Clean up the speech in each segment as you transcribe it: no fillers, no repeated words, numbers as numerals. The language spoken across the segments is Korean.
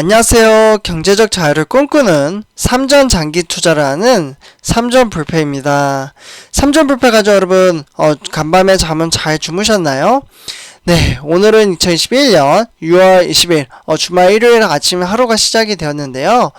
안녕하세요. 경제적 자유를 꿈꾸는 삼전 장기 투자를 하는 삼전 불패입니다. 삼전 불패 가족 여러분, 간밤에 잠은 잘 주무셨나요? 네, 오늘은 2021년 6월 20일 주말 일요일 아침 하루가 시작이 되었는데요.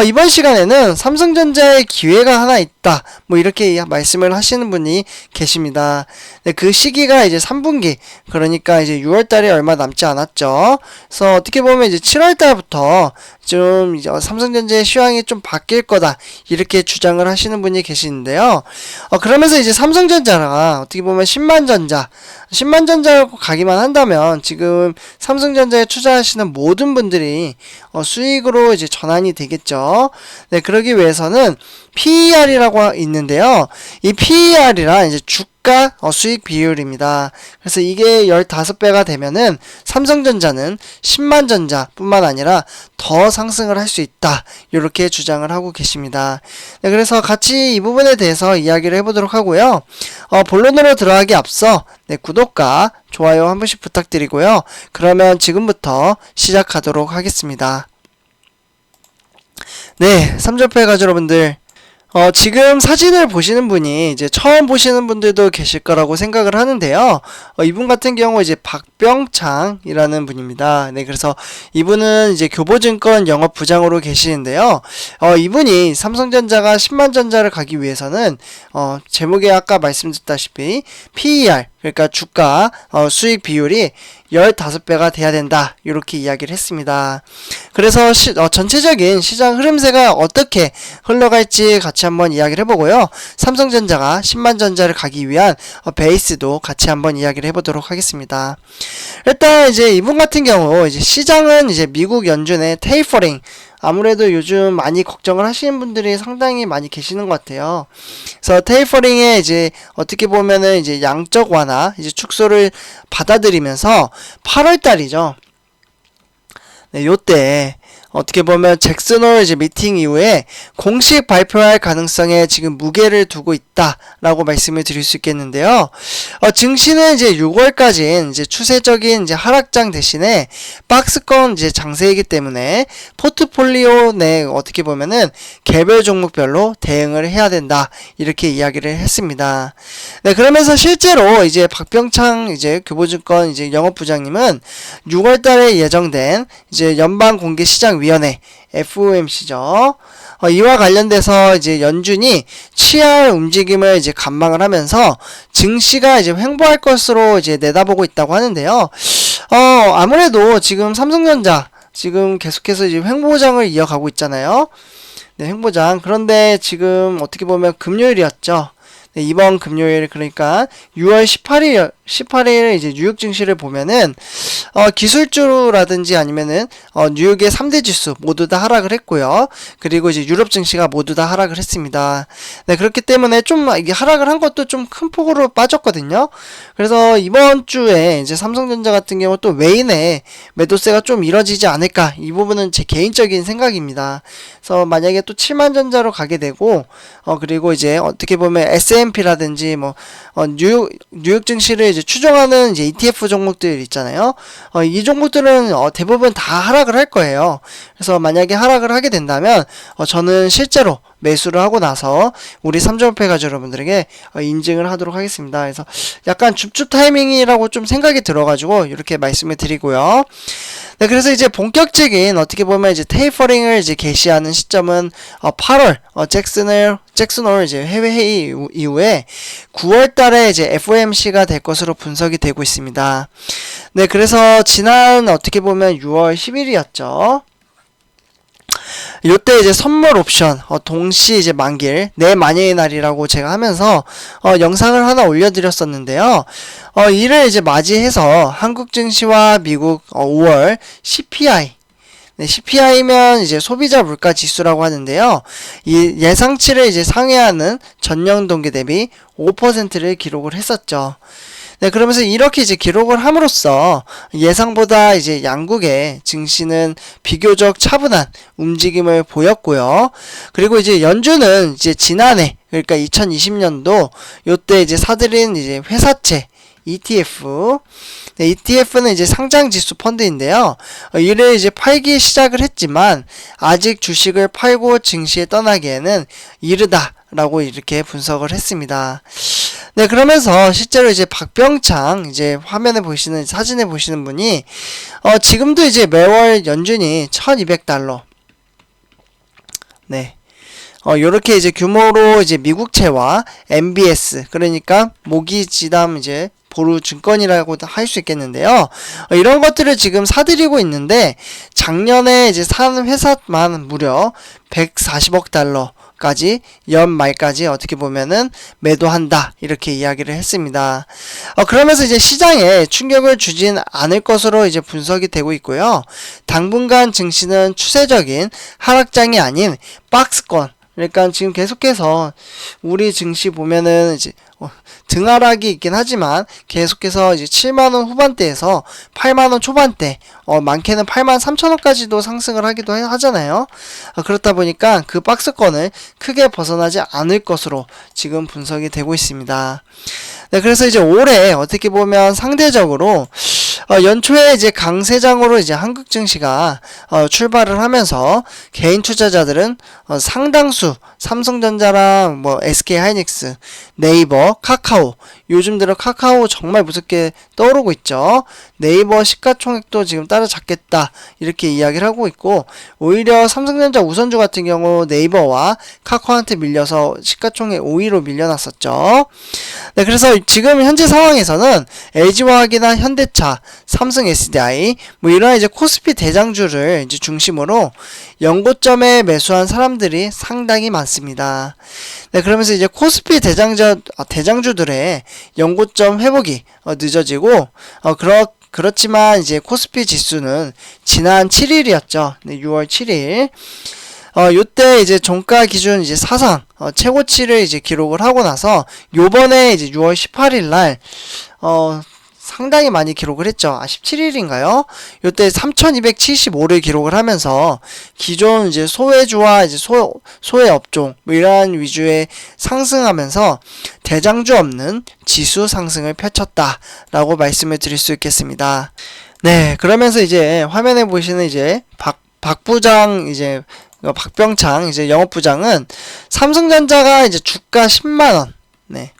이번 시간에는 삼성전자의 기회가 하나 있다, 이렇게 말씀을 하시는 분이 계십니다. 네, 그 시기가 이제 3분기, 그러니까 이제 6월달에 얼마 남지 않았죠. 그래서 어떻게 보면 이제 7월달부터 좀 이제 삼성전자의 시황이 좀 바뀔 거다, 이렇게 주장을 하시는 분이 계시는데요. 그러면서 이제 삼성전자가 어떻게 보면 10만전자로 가기만 한다면 지금 삼성전자에 투자하시는 모든 분들이 수익으로 이제 전환이 되겠죠. 네, 그러기 위해서는 PER이라고 있는데요. 이 PER이란 이제 주가 수익 비율입니다. 그래서 이게 15배가 되면은 삼성전자는 10만전자 뿐만 아니라 더 상승을 할 수 있다, 이렇게 주장을 하고 계십니다. 네, 그래서 같이 이 부분에 대해서 이야기를 해보도록 하고요. 본론으로 들어가기 앞서 구독과 좋아요 한 번씩 부탁드리고요. 그러면 지금부터 시작하도록 하겠습니다. 네, 삼전패 가족 여러분들, 지금 사진을 보시는 분이 이제 처음 보시는 분들도 계실 거라고 생각을 하는데요. 이분 같은 경우 이제 박병창이라는 분입니다. 네, 그래서 이분은 이제 교보증권 영업부장으로 계시는데요. 이분이 삼성전자가 10만전자를 가기 위해서는, 제목에 아까 말씀드렸다시피 PER, 그러니까 주가 수익 비율이 15배가 돼야 된다, 이렇게 이야기를 했습니다. 그래서 전체적인 시장 흐름세가 어떻게 흘러갈지 같이 한번 이야기를 해보고요. 삼성전자가 10만전자를 가기 위한 베이스도 같이 한번 이야기를 해보도록 하겠습니다. 일단 이제 이분 같은 경우 이제 시장은 이제 미국 연준의 테이퍼링, 아무래도 요즘 많이 걱정을 하시는 분들이 상당히 많이 계시는 것 같아요. 그래서 테이퍼링에 이제 어떻게 보면은 이제 양적 완화, 이제 축소를 받아들이면서 8월달이죠. 네, 요때 어떻게 보면 잭슨 홀 이제 미팅 이후에 공식 발표할 가능성에 지금 무게를 두고 있다라고 말씀을 드릴 수 있겠는데요. 증시는 이제 6월까지는 이제 추세적인 이제 하락장 대신에 박스권 이제 장세이기 때문에 포트폴리오 내 어떻게 보면은 개별 종목별로 대응을 해야 된다, 이렇게 이야기를 했습니다. 네, 그러면서 실제로 이제 박병창 이제 교보증권 이제 영업부장님은 6월달에 예정된 이제 연방공개시장위원회 FOMC죠. 이와 관련돼서 이제 연준이 취할 움직임을 이제 관망을 하면서 증시가 이제 횡보할 것으로 이제 내다보고 있다고 하는데요. 아무래도 지금 삼성전자 지금 계속해서 이제 횡보장을 이어가고 있잖아요. 네, 횡보장. 그런데 지금 어떻게 보면 금요일이었죠. 네, 이번 금요일, 그러니까 6월 18일 이제 뉴욕 증시를 보면은 기술주라든지 아니면은 뉴욕의 3대 지수 모두 다 하락을 했고요. 그리고 이제 유럽 증시가 모두 다 하락을 했습니다. 네, 그렇기 때문에 좀 이게 하락을 한 것도 좀 큰 폭으로 빠졌거든요. 그래서 이번 주에 이제 삼성전자 같은 경우 또 외인의 매도세가 좀 이뤄지지 않을까, 이 부분은 제 개인적인 생각입니다. 그래서 만약에 또 7만전자로 가게 되고 그리고 이제 어떻게 보면 S&P라든지 뉴욕 증시를 이제 추종하는 이제 ETF 종목들 있잖아요. 이 종목들은 대부분 다 하락을 할 거예요. 그래서 만약에 하락을 하게 된다면 저는 실제로 매수를 하고 나서 우리 삼전패 가족 여러분들에게 인증을 하도록 하겠습니다. 그래서 약간 줍줍 타이밍이라고 좀 생각이 들어가지고 이렇게 말씀을 드리고요. 네, 그래서 이제 본격적인 어떻게 보면 이제 테이퍼링을 이제 개시하는 시점은 8월 잭슨 홀 이제 해외 회의 이후에 9월 달에 이제 FOMC가 될 것으로 분석이 되고 있습니다. 네, 그래서 지난 어떻게 보면 6월 10일이었죠. 요때 이제 선물 옵션 동시 이제 만길 내 만약의 날이라고 제가 하면서 영상을 하나 올려드렸었는데요. 이를 이제 맞이해서 한국 증시와 미국 5월 CPI, 네, CPI면 이제 소비자 물가 지수라고 하는데요. 이 예상치를 이제 상회하는 전년 동기 대비 5%를 기록을 했었죠. 네, 그러면서 이렇게 이제 기록을 함으로써 예상보다 이제 양국의 증시는 비교적 차분한 움직임을 보였고요. 그리고 이제 연준은 이제 지난해, 그러니까 2020년도 요때 이제 사들인 이제 회사채 ETF. 네, ETF는 이제 상장지수 펀드인데요. 이를 이제 팔기 시작을 했지만 아직 주식을 팔고 증시에 떠나기에는 이르다라고 이렇게 분석을 했습니다. 네, 그러면서 실제로 이제 박병창 이제 화면에 보시는 사진에 보시는 분이 지금도 이제 매월 연준이 1200달러. 네. 요렇게 이제 규모로 이제 미국채와 MBS, 그러니까 모기지담 이제 보루 증권이라고도 할 수 있겠는데요. 이런 것들을 지금 사들이고 있는데 작년에 이제 산 회사만 무려 140억 달러까지 연말까지 어떻게 보면은 매도한다 이렇게 이야기를 했습니다. 그러면서 이제 시장에 충격을 주진 않을 것으로 이제 분석이 되고 있고요. 당분간 증시는 추세적인 하락장이 아닌 박스권, 그러니까 지금 계속해서 우리 증시 보면은 이제 등하락이 있긴 하지만 계속해서 이제 7만원 후반대에서 8만원 초반대, 많게는 8만 3천원까지도 상승을 하기도 하잖아요. 그렇다 보니까 그 박스권을 크게 벗어나지 않을 것으로 지금 분석이 되고 있습니다. 네, 그래서 이제 올해 어떻게 보면 상대적으로 연초에 이제 강세장으로 이제 한국 증시가 출발을 하면서 개인 투자자들은 상당수 삼성전자랑 뭐 SK 하이닉스, 네이버, 카카오, 요즘 들어 카카오 정말 무섭게 떠오르고 있죠. 네이버 시가총액도 지금 따라잡겠다 이렇게 이야기를 하고 있고, 오히려 삼성전자 우선주 같은 경우 네이버와 카카오한테 밀려서 시가총액 5위로 밀려났었죠. 네, 그래서 지금 현재 상황에서는 LG화학이나 현대차, 삼성 SDI 뭐 이런 이제 코스피 대장주를 이제 중심으로 연고점에 매수한 사람들이 상당히 많습니다. 네, 그러면서 이제 코스피 대장주들의 연고점 회복이 늦어지고 그렇지만 이제 코스피 지수는 지난 7일이었죠. 네, 6월 7일. 요때 이제 종가 기준 이제 사상 최고치를 이제 기록을 하고 나서 요번에 이제 6월 18일 날 상당히 많이 기록을 했죠. 17일인가요? 요때 3275를 기록을 하면서 기존 이제 소외주와 이제 소외 업종 뭐 이러한 위주의 상승하면서 대장주 없는 지수 상승을 펼쳤다라고 말씀을 드릴 수 있겠습니다. 네, 그러면서 이제 화면에 보시는 이제 박 부장 이제 박병창 이제 영업부장은 삼성전자가 이제 주가 10만원, 네,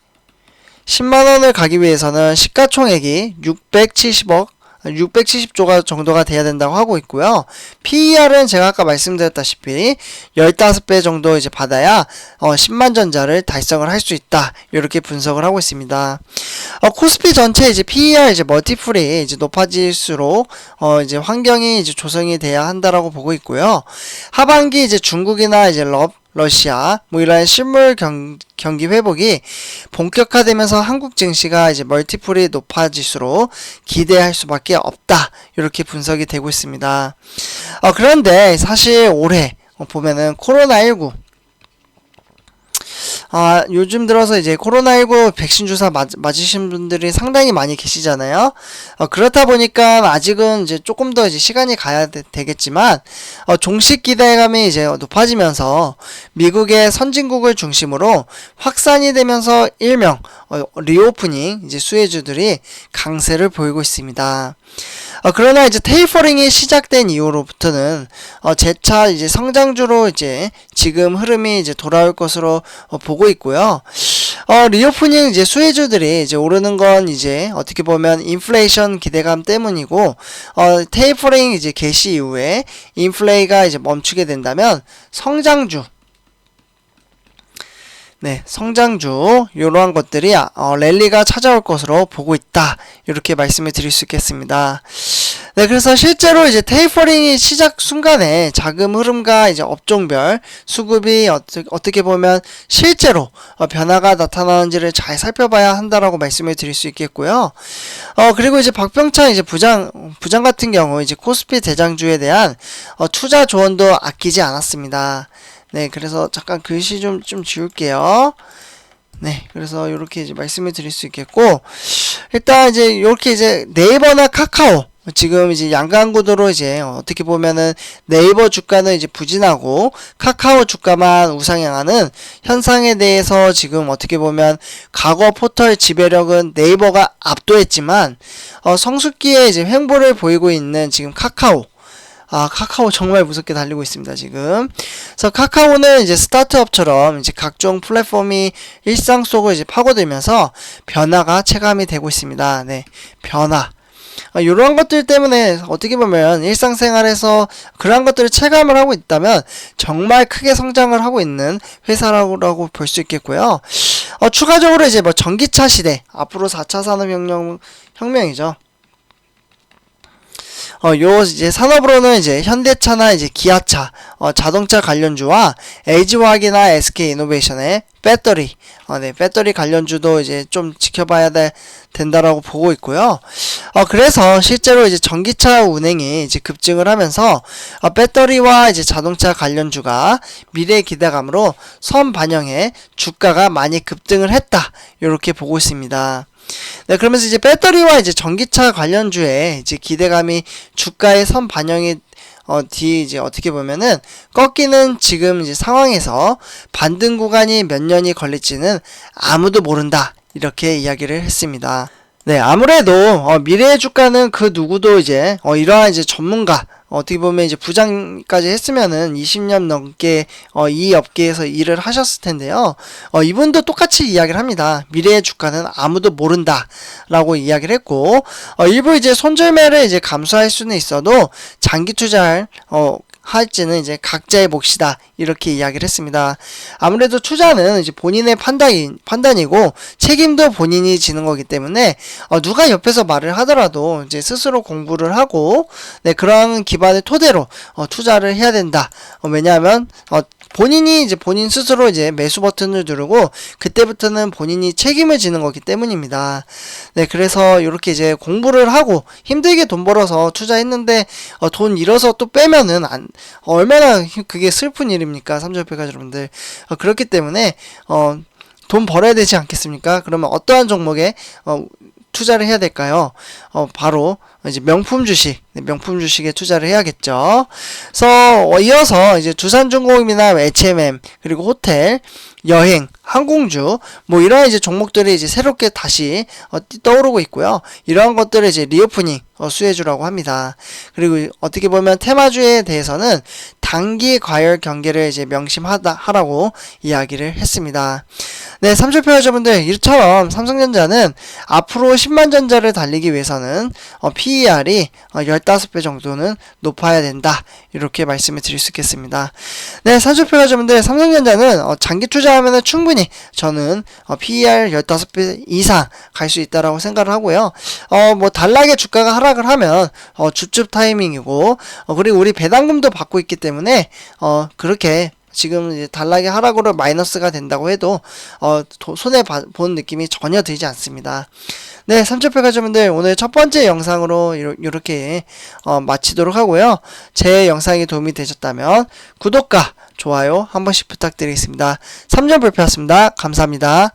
10만원을 가기 위해서는 시가총액이 670조가 정도가 돼야 된다고 하고 있고요. PER은 제가 아까 말씀드렸다시피 15배 정도 이제 받아야 10만 전자를 달성을 할 수 있다. 이렇게 분석을 하고 있습니다. 코스피 전체 이제 PER 이제 멀티플이 이제 높아질수록 이제 환경이 이제 조성이 돼야 한다라고 보고 있고요. 하반기 이제 중국이나 이제 러시아 뭐 이런 실물 경기 회복이 본격화되면서 한국 증시가 이제 멀티플이 높아질수록 기대할 수밖에 없다. 이렇게 분석이 되고 있습니다. 그런데 사실 올해 보면은 코로나19 요즘 들어서 이제 코로나19 백신 주사 맞으신 분들이 상당히 많이 계시잖아요. 그렇다 보니까 아직은 이제 조금 더 이제 시간이 가야 되겠지만, 종식 기대감이 이제 높아지면서 미국의 선진국을 중심으로 확산이 되면서 일명 리오프닝 이제 수혜주들이 강세를 보이고 있습니다. 그러나 이제 테이퍼링이 시작된 이후로부터는 재차 이제 성장주로 이제 지금 흐름이 이제 돌아올 것으로 보고 있고요. 리오프닝 이제 수혜주들이 이제 오르는 건 이제 어떻게 보면 인플레이션 기대감 때문이고, 테이퍼링 이제 개시 이후에 인플레이가 이제 멈추게 된다면 성장주, 네, 성장주 이러한 것들이 랠리가 찾아올 것으로 보고 있다. 이렇게 말씀을 드릴 수 있겠습니다. 네, 그래서 실제로 이제 테이퍼링이 시작 순간에 자금 흐름과 이제 업종별 수급이 어떻게 보면 실제로 변화가 나타나는지를 잘 살펴봐야 한다라고 말씀을 드릴 수 있겠고요. 그리고 이제 박병창 이제 부장 같은 경우 이제 코스피 대장주에 대한 투자 조언도 아끼지 않았습니다. 네, 그래서 잠깐 글씨 좀 지울게요. 네, 그래서 이렇게 이제 말씀을 드릴 수 있겠고, 일단 이제 이렇게 이제 네이버나 카카오, 지금 이제 양강구도로 이제 어떻게 보면은 네이버 주가는 이제 부진하고 카카오 주가만 우상향하는 현상에 대해서 지금 어떻게 보면 과거 포털 지배력은 네이버가 압도했지만 성숙기에 이제 횡보를 보이고 있는 지금 카카오. 카카오 정말 무섭게 달리고 있습니다, 지금. 그래서 카카오는 이제 스타트업처럼 이제 각종 플랫폼이 일상 속을 이제 파고들면서 변화가 체감이 되고 있습니다. 네, 변화. 이런 것들 때문에 어떻게 보면 일상생활에서 그런 것들을 체감을 하고 있다면 정말 크게 성장을 하고 있는 회사라고 볼 수 있겠고요. 추가적으로 이제 뭐 전기차 시대, 앞으로 4차 산업혁명이죠. 요 이제 산업으로는 이제 현대차나 이제 기아차, 자동차 관련주와 LG화학이나 SK이노베이션의 배터리, 배터리 관련주도 이제 좀 지켜봐야 된다라고 보고 있고요. 그래서 실제로 이제 전기차 운행이 이제 급증을 하면서 배터리와 이제 자동차 관련주가 미래 기대감으로 선 반영해 주가가 많이 급등을 했다. 이렇게 보고 있습니다. 네, 그러면서 이제 배터리와 이제 전기차 관련주에 이제 기대감이 주가에 선 반영이 이제 어떻게 보면은 꺾이는 지금 이제 상황에서 반등 구간이 몇 년이 걸릴지는 아무도 모른다. 이렇게 이야기를 했습니다. 네, 아무래도 미래의 주가는 그 누구도 이제 이러한 이제 전문가 어떻게 보면 이제 부장까지 했으면은 20년 넘게 이 업계에서 일을 하셨을 텐데요. 이분도 똑같이 이야기를 합니다. 미래의 주가는 아무도 모른다라고 이야기를 했고 일부 이제 손절매를 이제 감수할 수는 있어도 장기 투자할 할지는 이제 각자의 몫이다 이렇게 이야기를 했습니다. 아무래도 투자는 이제 본인의 판단이고 책임도 본인이 지는 거기 때문에 누가 옆에서 말을 하더라도 이제 스스로 공부를 하고 그런 기반을 토대로 투자를 해야 된다. 왜냐하면 본인이 이제 본인 스스로 이제 매수 버튼을 누르고 그때부터는 본인이 책임을 지는 거기 때문입니다. 네, 그래서 이렇게 이제 공부를 하고 힘들게 돈 벌어서 투자했는데 돈 잃어서 또 빼면은 얼마나 그게 슬픈 일입니까, 삼천백화점 여러분들. 그렇기 때문에 돈 벌어야 되지 않겠습니까? 그러면 어떠한 종목에 투자를 해야 될까요? 바로 이제 명품 주식, 명품 주식에 투자를 해야겠죠. 그래서 이어서 이제 두산중공업이나 H&M 그리고 호텔, 여행, 항공주 뭐 이런 이제 종목들이 이제 새롭게 다시 떠오르고 있고요. 이러한 것들을 이제 리오프닝 수혜주라고 합니다. 그리고 어떻게 보면 테마주에 대해서는 단기 과열 경계를 이제 명심하라고 이야기를 했습니다. 네, 삼촌표 여러분들, 이처럼 삼성전자는 앞으로 10만 전자를 달리기 위해서는 PER이 15배 정도는 높아야 된다. 이렇게 말씀을 드릴 수 있겠습니다. 네, 삼촌표 여러분들, 삼성전자는 장기 투자하면 충분히 저는 PER 15배 이상 갈 수 있다라고 생각을 하고요. 뭐 단락에 주가가 하락을 하면 줍줍 타이밍이고 그리고 우리 배당금도 받고 있기 때문에 그렇게 지금 이제 단락의 하락으로 마이너스가 된다고 해도 손해 본 느낌이 전혀 들지 않습니다. 네, 삼천백화점분들 오늘 첫 번째 영상으로 이렇게 마치도록 하고요. 제 영상이 도움이 되셨다면 구독과 좋아요 한 번씩 부탁드리겠습니다. 3점 발표였습니다. 감사합니다.